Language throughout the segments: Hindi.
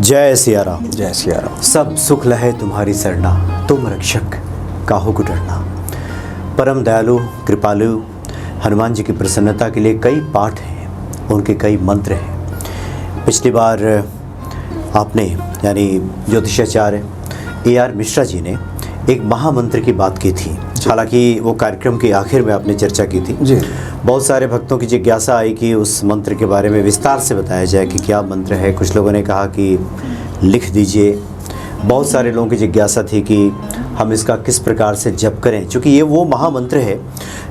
जय सिया राम। जय सिया राम। सब सुख लहे तुम्हारी सरना, तुम रक्षक काहू को डरना। परम दयालु कृपालु हनुमान जी की प्रसन्नता के लिए कई पाठ हैं, उनके कई मंत्र हैं। पिछली बार आपने यानी ज्योतिषाचार्य AR मिश्रा जी ने एक महामंत्र की बात की थी। हालांकि वो कार्यक्रम के आखिर में आपने चर्चा की थी जी। बहुत सारे भक्तों की जिज्ञासा आई कि उस मंत्र के बारे में विस्तार से बताया जाए कि क्या मंत्र है। कुछ लोगों ने कहा कि लिख दीजिए। बहुत सारे लोगों की जिज्ञासा थी कि हम इसका किस प्रकार से जप करें, क्योंकि ये वो महामंत्र है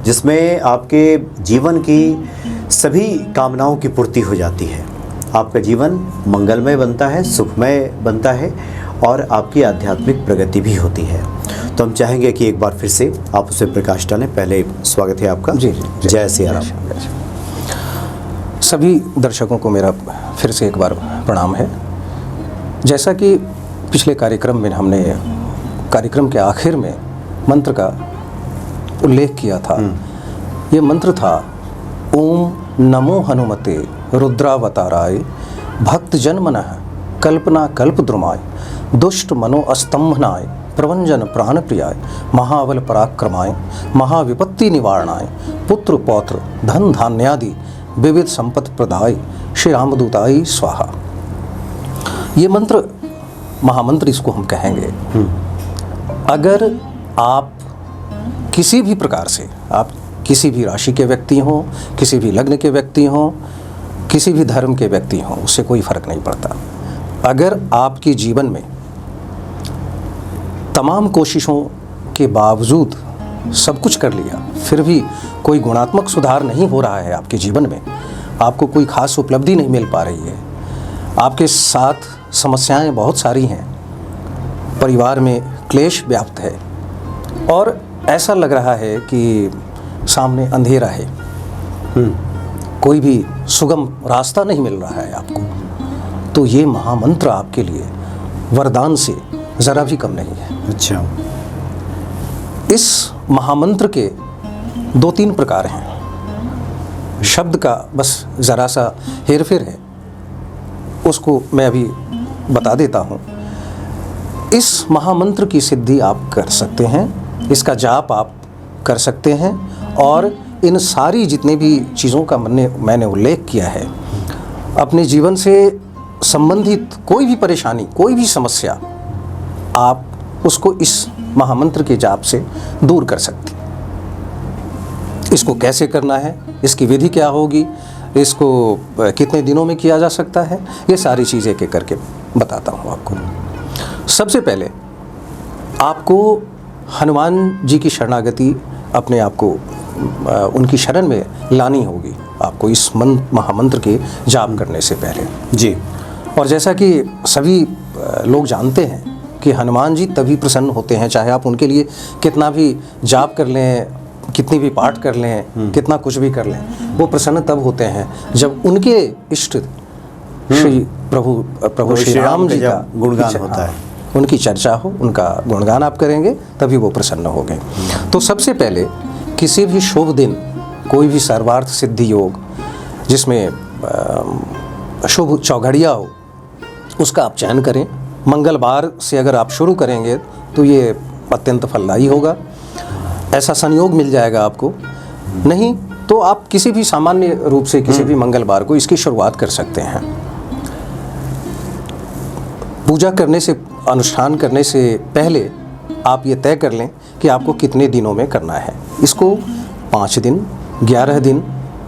जिसमें आपके जीवन की सभी कामनाओं की पूर्ति हो जाती है। आपका जीवन मंगलमय बनता है, सुखमय बनता है और आपकी आध्यात्मिक प्रगति भी होती है। तो हम चाहेंगे कि एक बार फिर से आप उस पर प्रकाश डालें। पहले स्वागत है आपका। जी। जय सिया राम। सभी दर्शकों को मेरा फिर से एक बार प्रणाम है। जैसा कि पिछले कार्यक्रम में हमने कार्यक्रम के आखिर में मंत्र का उल्लेख किया था, ये मंत्र था ओम नमो हनुमते रुद्रावताराय भक्तजन मनः कल्पना कल्पद्रुमाय दुष्ट मनो अस्तंभनाय प्रवंजन प्राण प्रियाय महाबल पराक्रमाय महाविपत्ति निवारणाय पुत्र पौत्र धन धान्यादि विविध संपत्ति प्रदाय श्री रामदूताय स्वाहा। ये मंत्र महामंत्र इसको हम कहेंगे। अगर आप किसी भी प्रकार से, आप किसी भी राशि के व्यक्ति हों, किसी भी लग्न के व्यक्ति हों, किसी भी धर्म के व्यक्ति हों, उससे कोई फर्क नहीं पड़ता। अगर आपके जीवन में तमाम कोशिशों के बावजूद सब कुछ कर लिया, फिर भी कोई गुणात्मक सुधार नहीं हो रहा है आपके जीवन में, आपको कोई खास उपलब्धि नहीं मिल पा रही है, आपके साथ समस्याएं बहुत सारी हैं, परिवार में क्लेश व्याप्त है और ऐसा लग रहा है कि सामने अंधेरा है, कोई भी सुगम रास्ता नहीं मिल रहा है आपको, तो ये महामंत्र आपके लिए वरदान से ज़रा भी कम नहीं है। अच्छा। इस महामंत्र के 2-3 प्रकार हैं। शब्द का बस ज़रा सा हेरफेर है, उसको मैं अभी बता देता हूँ। इस महामंत्र की सिद्धि आप कर सकते हैं, इसका जाप आप कर सकते हैं और इन सारी जितने भी चीज़ों का मैंने उल्लेख किया है, अपने जीवन से संबंधित कोई भी परेशानी, कोई भी समस्या, आप उसको इस महामंत्र के जाप से दूर कर सकते हैं। इसको कैसे करना है, इसकी विधि क्या होगी, इसको कितने दिनों में किया जा सकता है, ये सारी चीज़ें एक एक करके बताता हूँ आपको। सबसे पहले आपको हनुमान जी की शरणागति अपने आप को उनकी शरण में लानी होगी, आपको इस महामंत्र के जाप करने से पहले। जी। और जैसा कि सभी लोग जानते हैं कि हनुमान जी तभी प्रसन्न होते हैं, चाहे आप उनके लिए कितना भी जाप कर लें, कितनी भी पाठ कर लें, कितना कुछ भी कर लें, वो प्रसन्न तब होते हैं जब उनके इष्ट श्री प्रभु श्री राम जी का गुणगान होता है, उनकी चर्चा हो, उनका गुणगान आप करेंगे तभी वो प्रसन्न होंगे। तो सबसे पहले किसी भी शुभ दिन, कोई भी सर्वार्थ सिद्धि योग जिसमें शुभ चौघड़िया हो, उसका आप चयन करें। मंगलवार से अगर आप शुरू करेंगे तो ये अत्यंत फलदायी होगा, ऐसा संयोग मिल जाएगा आपको। नहीं तो आप किसी भी सामान्य रूप से किसी भी मंगलवार को इसकी शुरुआत कर सकते हैं। पूजा करने से, अनुष्ठान करने से पहले आप ये तय कर लें कि आपको कितने दिनों में करना है। इसको 5 दिन, 11 दिन,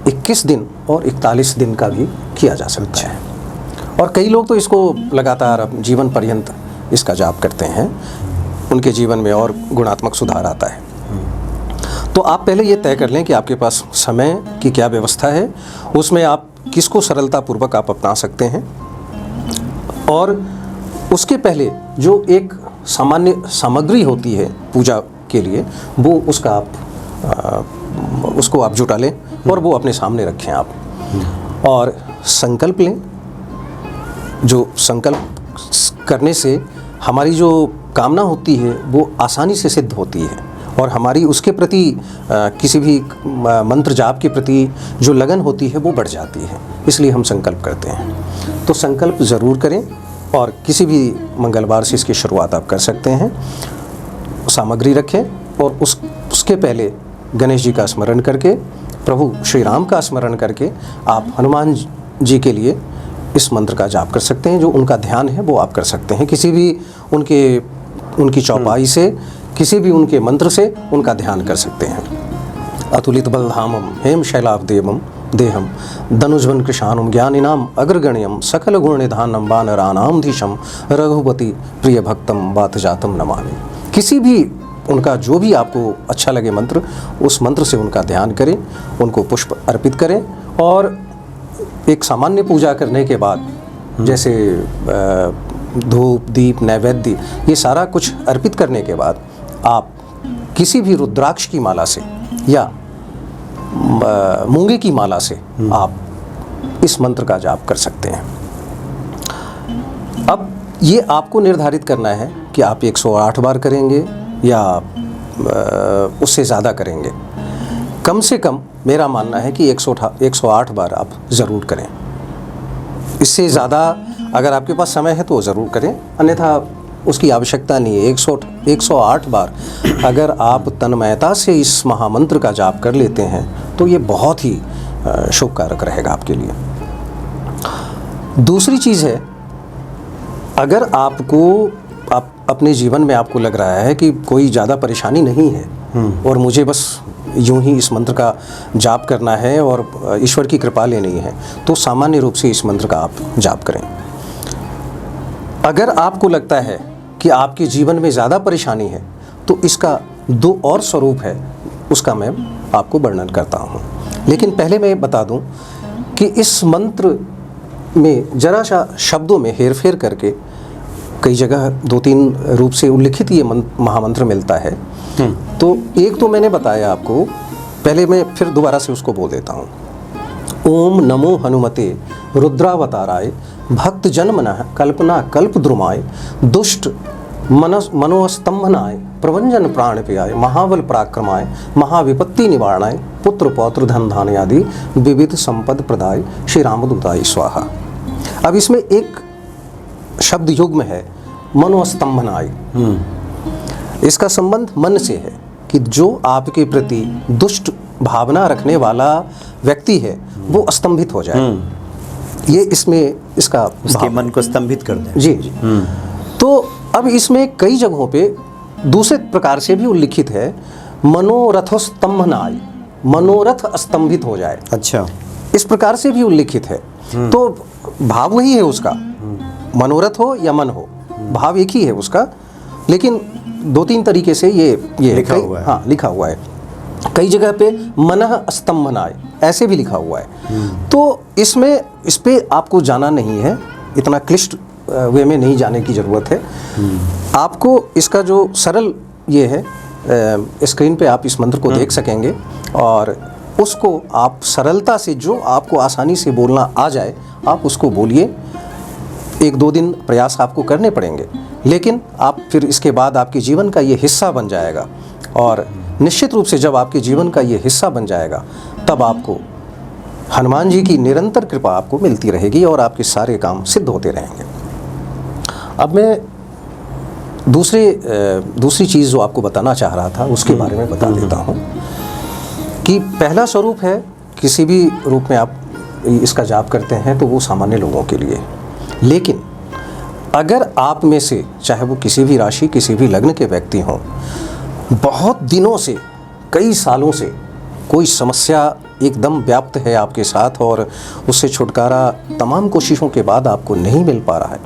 21 दिन और 41 दिन का भी किया जा सकता है। और कई लोग तो इसको लगातार जीवन पर्यंत इसका जाप करते हैं, उनके जीवन में और गुणात्मक सुधार आता है। तो आप पहले ये तय कर लें कि आपके पास समय की क्या व्यवस्था है, उसमें आप किसको सरलतापूर्वक आप अपना सकते हैं। और उसके पहले जो एक सामान्य सामग्री होती है पूजा के लिए, वो उसको आप जुटा लें और वो अपने सामने रखें आप, और संकल्प लें। जो संकल्प करने से हमारी जो कामना होती है वो आसानी से सिद्ध होती है और हमारी उसके प्रति किसी भी मंत्र जाप के प्रति जो लगन होती है वो बढ़ जाती है। इसलिए हम संकल्प करते हैं। तो संकल्प ज़रूर करें और किसी भी मंगलवार से इसकी शुरुआत आप कर सकते हैं। सामग्री रखें और उसके पहले गणेश जी का स्मरण करके, प्रभु श्री राम का स्मरण करके आप हनुमान जी के लिए इस मंत्र का जाप कर सकते हैं। जो उनका ध्यान है वो आप कर सकते हैं, किसी भी उनकी चौपाई से, किसी भी उनके मंत्र से उनका ध्यान कर सकते हैं। अतुलित बलधामम हेम शैलाब्देवम देहम धनुजवन कृशानुम ज्ञानिनाम अग्रगण्यम सकल गुण निधानम वानरानाम धीशम रघुपति प्रिय भक्तम बात जातम नमामि। किसी भी उनका जो भी आपको अच्छा लगे मंत्र, उस मंत्र से उनका ध्यान करें, उनको पुष्प अर्पित करें और एक सामान्य पूजा करने के बाद जैसे धूप दीप नैवेद्य ये सारा कुछ अर्पित करने के बाद आप किसी भी रुद्राक्ष की माला से या मूंगे की माला से आप इस मंत्र का जाप कर सकते हैं। अब ये आपको निर्धारित करना है कि आप 108 बार करेंगे या उससे ज़्यादा करेंगे। कम से कम मेरा मानना है कि 108 बार आप ज़रूर करें। इससे ज़्यादा अगर आपके पास समय है तो ज़रूर करें, अन्यथा उसकी आवश्यकता नहीं है। 108 बार अगर आप तन्मयता से इस महामंत्र का जाप कर लेते हैं तो ये बहुत ही शुभकारक रहेगा आपके लिए। दूसरी चीज़ है, अगर आप अपने जीवन में आपको लग रहा है कि कोई ज़्यादा परेशानी नहीं है और मुझे बस यूं ही इस मंत्र का जाप करना है और ईश्वर की कृपा लेनी है, तो सामान्य रूप से इस मंत्र का आप जाप करें। अगर आपको लगता है कि आपके जीवन में ज़्यादा परेशानी है तो इसका 2 और स्वरूप है, उसका मैं आपको वर्णन करता हूँ। लेकिन पहले मैं बता दूँ कि इस मंत्र में जरा सा शब्दों में हेरफेर करके कई जगह 2-3 रूप से उल्लिखित ये महामंत्र मिलता है। तो एक तो मैंने बताया आपको, पहले मैं फिर दोबारा से उसको बोल देता हूँ। ओम नमो हनुमते रुद्रावताराय भक्त जन्मनः कल्पना कल्पद्रुमाय दुष्ट मनोस्तंभनाय प्रभंजन प्राण प्रियाय महाबल पराक्रमाय महाविपत्ति निवारणाय पुत्र पौत्र धन धान्य आदि विविध संपद प्रदाय श्री रामदूताय स्वाहा। अब इसमें एक शब्द युग्म है मनोस्तंभनाय। इसका संबंध मन से है कि जो आपके प्रति दुष्ट भावना रखने वाला व्यक्ति है वो स्तंभित हो जाए। ये इसमें इसका उसके मन को स्तंभित कर दे। जी जी। तो अब इसमें कई जगहों पे दूसरे प्रकार से भी उल्लिखित है मनोरथोस्तंभनाय, मनोरथ स्तंभित हो जाए। अच्छा, इस प्रकार से भी उल्लिखित है। तो भाव वही है उसका, मनोरथ हो या मन हो, भाव एक ही है उसका, लेकिन 2-3 तरीके से ये लिखा हुआ है। हाँ, लिखा हुआ है। कई जगह पे मनः स्तंभनाय ऐसे भी लिखा हुआ है। तो इसमें इस पे आपको जाना नहीं है, इतना क्लिष्ट वे में नहीं जाने की ज़रूरत है। आपको इसका जो सरल ये है, स्क्रीन पे आप इस मंत्र को देख सकेंगे और उसको आप सरलता से, जो आपको आसानी से बोलना आ जाए, आप उसको बोलिए। 1-2 दिन प्रयास आपको करने पड़ेंगे, लेकिन आप फिर इसके बाद आपके जीवन का ये हिस्सा बन जाएगा। और निश्चित रूप से जब आपके जीवन का ये हिस्सा बन जाएगा तब आपको हनुमान जी की निरंतर कृपा आपको मिलती रहेगी और आपके सारे काम सिद्ध होते रहेंगे। अब मैं दूसरी चीज़ जो आपको बताना चाह रहा था उसके बारे में बता देता हूँ कि पहला स्वरूप है, किसी भी रूप में आप इसका जाप करते हैं तो वो सामान्य लोगों के लिए। लेकिन अगर आप में से, चाहे वो किसी भी राशि किसी भी लग्न के व्यक्ति हों, बहुत दिनों से, कई सालों से कोई समस्या एकदम व्याप्त है आपके साथ और उससे छुटकारा तमाम कोशिशों के बाद आपको नहीं मिल पा रहा है,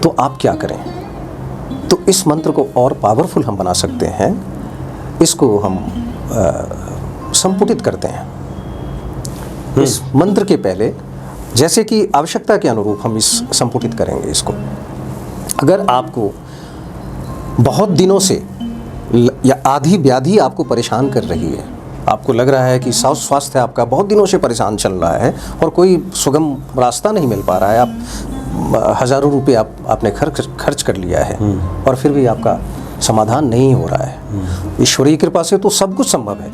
तो आप क्या करें? तो इस मंत्र को और पावरफुल हम बना सकते हैं। इसको हम संपुटित करते हैं। इस मंत्र के पहले जैसे कि आवश्यकता के अनुरूप हम इस संपुटित करेंगे इसको। अगर आपको बहुत दिनों से या आधी व्याधि आपको परेशान कर रही है, आपको लग रहा है कि स्वास्थ्य आपका बहुत दिनों से परेशान चल रहा है और कोई सुगम रास्ता नहीं मिल पा रहा है, आप हज़ारों रुपये आपने खर्च कर लिया है और फिर भी आपका समाधान नहीं हो रहा है, ईश्वरीय कृपा से तो सब कुछ संभव है।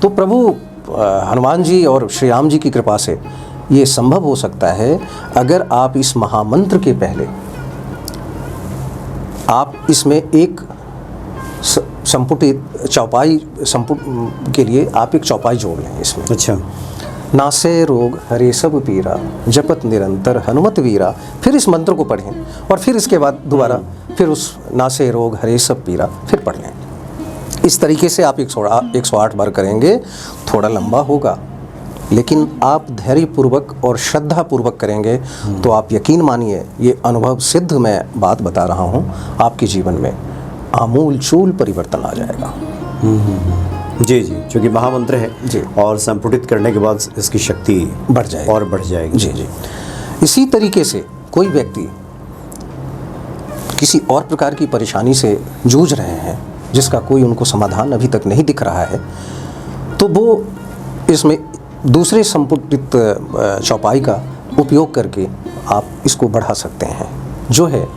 तो प्रभु हनुमान जी और श्री राम जी की कृपा से ये संभव हो सकता है अगर आप इस महामंत्र के पहले आप इसमें एक संपुटित चौपाई संपुट के लिए आप एक चौपाई जोड़ लें इसमें। अच्छा। नासे रोग हरे सब पीरा जपत निरंतर हनुमत वीरा, फिर इस मंत्र को पढ़ें और फिर इसके बाद दोबारा फिर उस नासे रोग हरे सब पीरा फिर पढ़ लें। इस तरीके से आप 108 बार करेंगे। थोड़ा लंबा होगा, लेकिन आप धैर्यपूर्वक और श्रद्धापूर्वक करेंगे तो आप यकीन मानिए, ये अनुभव सिद्ध मैं बात बता रहा हूँ, आपके जीवन में आमूल चूल परिवर्तन आ जाएगा। जी जी, क्योंकि महामंत्र है जी, और संपुटित करने के बाद इसकी शक्ति बढ़ जाएगी और बढ़ जाएगी। जी जी। इसी तरीके से कोई व्यक्ति किसी और प्रकार की परेशानी से जूझ रहे हैं जिसका कोई उनको समाधान अभी तक नहीं दिख रहा है, तो वो इसमें दूसरे संपुटित चौपाई का उपयोग करके आप इसको बढ़ा सकते हैं, जो है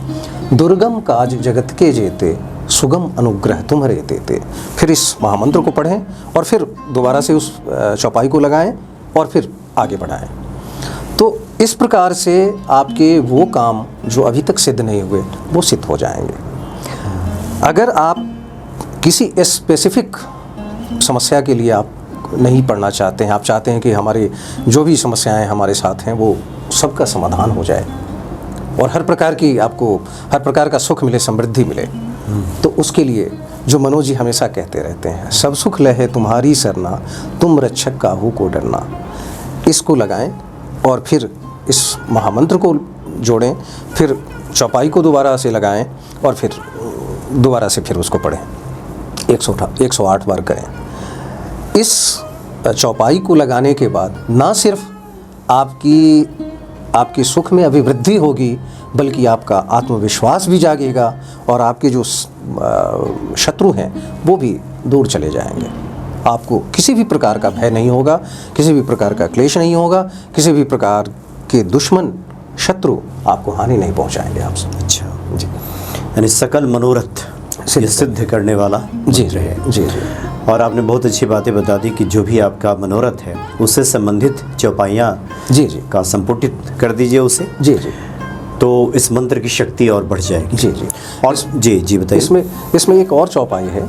दुर्गम काज जगत के जेते सुगम अनुग्रह तुम्हारे देते। फिर इस महामंत्र को पढ़ें और फिर दोबारा से उस चौपाई को लगाएं और फिर आगे बढ़ाएं। तो इस प्रकार से आपके वो काम जो अभी तक सिद्ध नहीं हुए वो सिद्ध हो जाएंगे। अगर आप किसी स्पेसिफिक समस्या के लिए आप नहीं पढ़ना चाहते हैं, आप चाहते हैं कि हमारे जो भी समस्याएं हमारे साथ हैं वो सबका समाधान हो जाए और हर प्रकार की आपको हर प्रकार का सुख मिले, समृद्धि मिले, तो उसके लिए जो मनोज जी हमेशा कहते रहते हैं, सब सुख लहे तुम्हारी सरना, तुम रक्षक काहू को डरना, इसको लगाएं और फिर इस महामंत्र को जोड़ें, फिर चौपाई को दोबारा से लगाएं और फिर दोबारा से फिर उसको पढ़ें। 108 बार करें। इस चौपाई को लगाने के बाद ना सिर्फ आपकी सुख में अभिवृद्धि होगी, बल्कि आपका आत्मविश्वास भी जागेगा और आपके जो शत्रु हैं वो भी दूर चले जाएंगे। आपको किसी भी प्रकार का भय नहीं होगा, किसी भी प्रकार का क्लेश नहीं होगा, किसी भी प्रकार के दुश्मन शत्रु आपको हानि नहीं पहुंचाएंगे आपसे। अच्छा जी, यानी सकल मनोरथ सिद्ध करने वाला जी मंत्र है। जी जी। और आपने बहुत अच्छी बातें बता दी कि जो भी आपका मनोरथ है उससे संबंधित चौपाइयाँ जी जी का संपुटित कर दीजिए उसे। जी जी। तो इस मंत्र की शक्ति और बढ़ जाएगी। जी जी। और जी जी बताइए। इसमें एक और चौपाई है,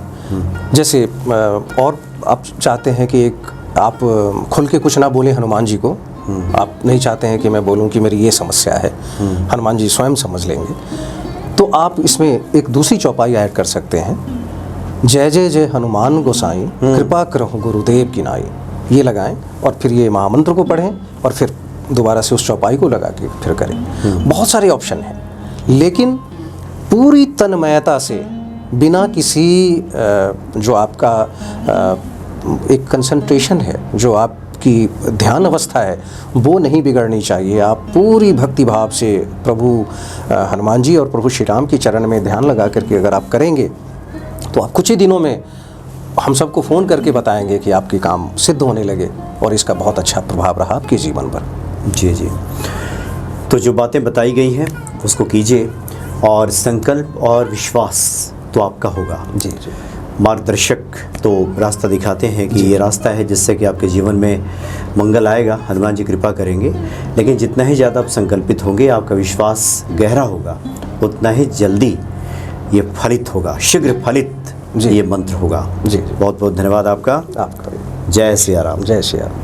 जैसे और आप चाहते हैं कि एक आप खुल के कुछ ना बोलें हनुमान जी को, आप नहीं चाहते हैं कि मैं बोलूं कि मेरी ये समस्या है, हनुमान जी स्वयं समझ लेंगे, तो आप इसमें एक दूसरी चौपाई ऐड कर सकते हैं, जय जय जय हनुमान गोसाई कृपा करहु गुरुदेव की नाई, ये लगाएं और फिर ये महामंत्र को पढ़ें और फिर दोबारा से उस चौपाई को लगा के फिर करें। बहुत सारे ऑप्शन हैं, लेकिन पूरी तन्मयता से बिना किसी जो आपका एक कंसंट्रेशन है, जो आपकी ध्यान अवस्था है, वो नहीं बिगड़नी चाहिए। आप पूरी भक्ति भाव से प्रभु हनुमान जी और प्रभु श्री राम के चरण में ध्यान लगा करके अगर आप करेंगे तो आप कुछ ही दिनों में हम सबको फ़ोन करके बताएंगे कि आपके काम सिद्ध होने लगे और इसका बहुत अच्छा प्रभाव रहा आपके जीवन पर। जी जी। तो जो बातें बताई गई हैं उसको कीजिए और संकल्प और विश्वास तो आपका होगा। जी जी। मार्गदर्शक तो रास्ता दिखाते हैं कि ये रास्ता है जिससे कि आपके जीवन में मंगल आएगा, हनुमान जी कृपा करेंगे। लेकिन जितना ही ज़्यादा आप संकल्पित होंगे, आपका विश्वास गहरा होगा, उतना ही जल्दी ये फलित होगा, शीघ्र फलित ये मंत्र होगा। जी। बहुत बहुत धन्यवाद आपका। आपका जय सिया राम। जय सिया राम।